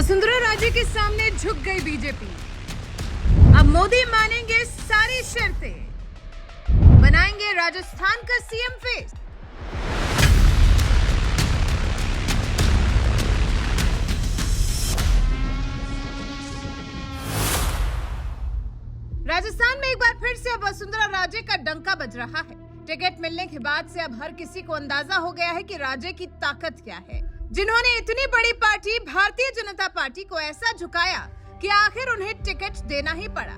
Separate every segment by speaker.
Speaker 1: वसुंधरा राजे के सामने झुक गई बीजेपी। अब मोदी मानेंगे सारी शर्तें, बनाएंगे राजस्थान का सीएम फेस। राजस्थान में एक बार फिर से अब वसुंधरा राजे का डंका बज रहा है। टिकट मिलने के बाद से अब हर किसी को अंदाजा हो गया है कि राजे की ताकत क्या है, जिन्होंने इतनी बड़ी पार्टी भारतीय जनता पार्टी को ऐसा झुकाया कि आखिर उन्हें टिकट देना ही पड़ा।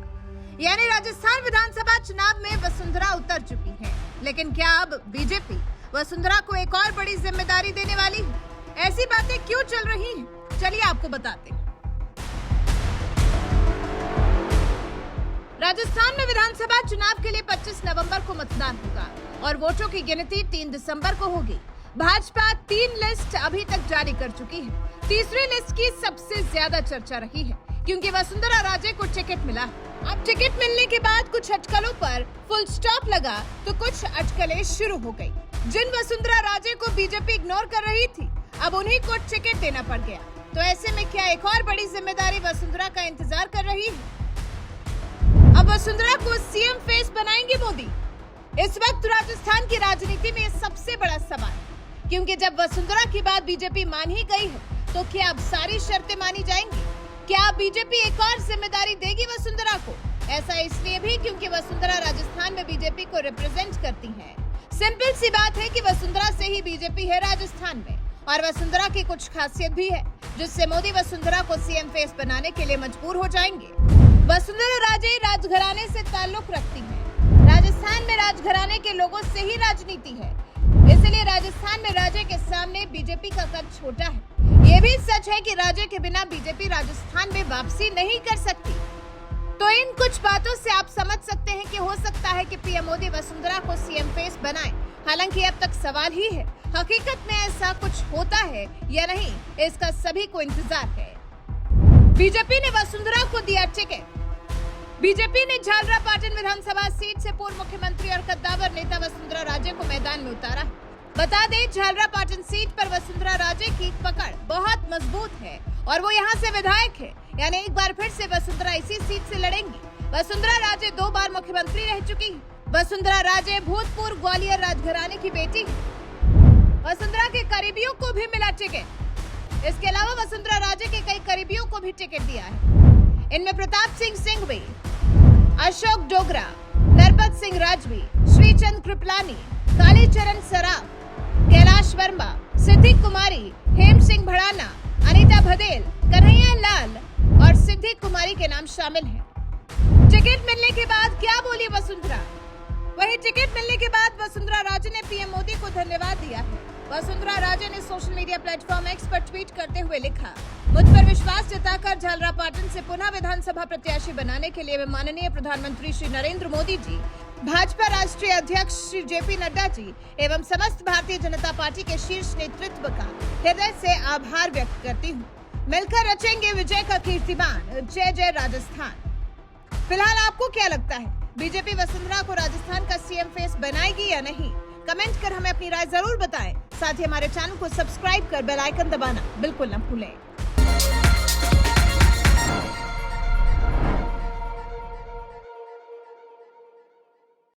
Speaker 1: यानी राजस्थान विधानसभा चुनाव में वसुंधरा उतर चुकी है। लेकिन क्या अब बीजेपी वसुंधरा को एक और बड़ी जिम्मेदारी देने वाली है? ऐसी बातें क्यों चल रही हैं? चलिए आपको बताते हैं। राजस्थान में विधानसभा चुनाव के लिए 25 नवंबर को मतदान होगा और वोटों की गिनती 3 दिसंबर को होगी। भाजपा 3 लिस्ट अभी तक जारी कर चुकी है। तीसरी लिस्ट की सबसे ज्यादा चर्चा रही है क्योंकि वसुंधरा राजे को टिकट मिला है। अब टिकट मिलने के बाद कुछ अटकलों पर फुल स्टॉप लगा तो कुछ अटकलें शुरू हो गई। जिन वसुंधरा राजे को बीजेपी इग्नोर कर रही थी, अब उन्हीं को टिकट देना पड़ गया। तो ऐसे में क्या एक और बड़ी जिम्मेदारी वसुंधरा का इंतजार कर रही है? अब वसुंधरा को सीएम फेस बनाएंगे मोदी। इस वक्त राजस्थान की राजनीति में सबसे बड़ा सवाल, क्योंकि जब वसुंधरा की बात बीजेपी मान ही गई है तो क्या अब सारी शर्तें मानी जाएंगी? क्या बीजेपी एक और जिम्मेदारी देगी वसुंधरा को? ऐसा इसलिए भी क्योंकि वसुंधरा राजस्थान में बीजेपी को रिप्रेजेंट करती है। सिंपल सी बात है कि वसुंधरा से ही बीजेपी है राजस्थान में, और वसुंधरा की कुछ खासियत भी है जिससे मोदी वसुंधरा को सीएम फेस बनाने के लिए मजबूर हो जाएंगे। वसुंधरा राजे राजघराने से ताल्लुक रखती है। राजस्थान में राजघराने के लोगों से ही राजनीति है, इसलिए राजस्थान में राजे के सामने बीजेपी का कद छोटा है। ये भी सच है कि राजे के बिना बीजेपी राजस्थान में वापसी नहीं कर सकती। तो इन कुछ बातों से आप समझ सकते हैं कि हो सकता है कि पीएम मोदी वसुंधरा को सीएम फेस बनाए। हालांकि अब तक सवाल ही है, हकीकत में ऐसा कुछ होता है या नहीं, इसका सभी को इंतजार है। बीजेपी ने वसुंधरा को दिया टिकट। बीजेपी ने झालरापाटन विधानसभा सीट से पूर्व मुख्यमंत्री और कद्दावर नेता वसुंधरा राजे को मैदान में उतारा। बता दें, झालरापाटन सीट पर वसुंधरा राजे की पकड़ बहुत मजबूत है और वो यहाँ से विधायक है, यानी एक बार फिर से वसुंधरा इसी सीट से लड़ेंगी। वसुंधरा राजे 2 बार मुख्यमंत्री रह चुकी है। वसुंधरा राजे भूतपूर्व ग्वालियर राजघराने की बेटी है। वसुंधरा के करीबियों को भी मिला टिकट। इसके अलावा वसुंधरा राजे के कई करीबियों को भी टिकट दिया है। इनमें प्रताप सिंह सिंघवी, अशोक डोगरा, नरपत सिंह राजवी, श्रीचंद कृपलानी, कालीचरण सराफ, कैलाश वर्मा, सिद्धि कुमारी, हेम सिंह भड़ाना, अनीता भदेल, कन्हैया लाल और सिद्धि कुमारी के नाम शामिल हैं। टिकट मिलने के बाद क्या बोली वसुंधरा? वहीं टिकट मिलने के बाद वसुंधरा राजे ने पीएम मोदी को धन्यवाद दिया है। वसुंधरा राजे ने सोशल मीडिया प्लेटफॉर्म एक्स पर ट्वीट करते हुए लिखा, मुझ पर विश्वास जताकर झालरापाटन से पुनः विधानसभा प्रत्याशी बनाने के लिए मैं माननीय प्रधानमंत्री श्री नरेंद्र मोदी जी, भाजपा राष्ट्रीय अध्यक्ष श्री जेपी नड्डा जी एवं समस्त भारतीय जनता पार्टी के शीर्ष नेतृत्व का हृदय से आभार व्यक्त करती हूँ। मिलकर रचेंगे विजय का कीर्तिमान। जय जय राजस्थान। फिलहाल आपको क्या लगता है, बीजेपी वसुंधरा को राजस्थान का सीएम फेस बनाएगी या नहीं? कमेंट कर हमें अपनी राय जरूर बताएं। साथ ही हमारे चैनल को सब्सक्राइब कर बेल आइकन दबाना बिल्कुल न भूलें।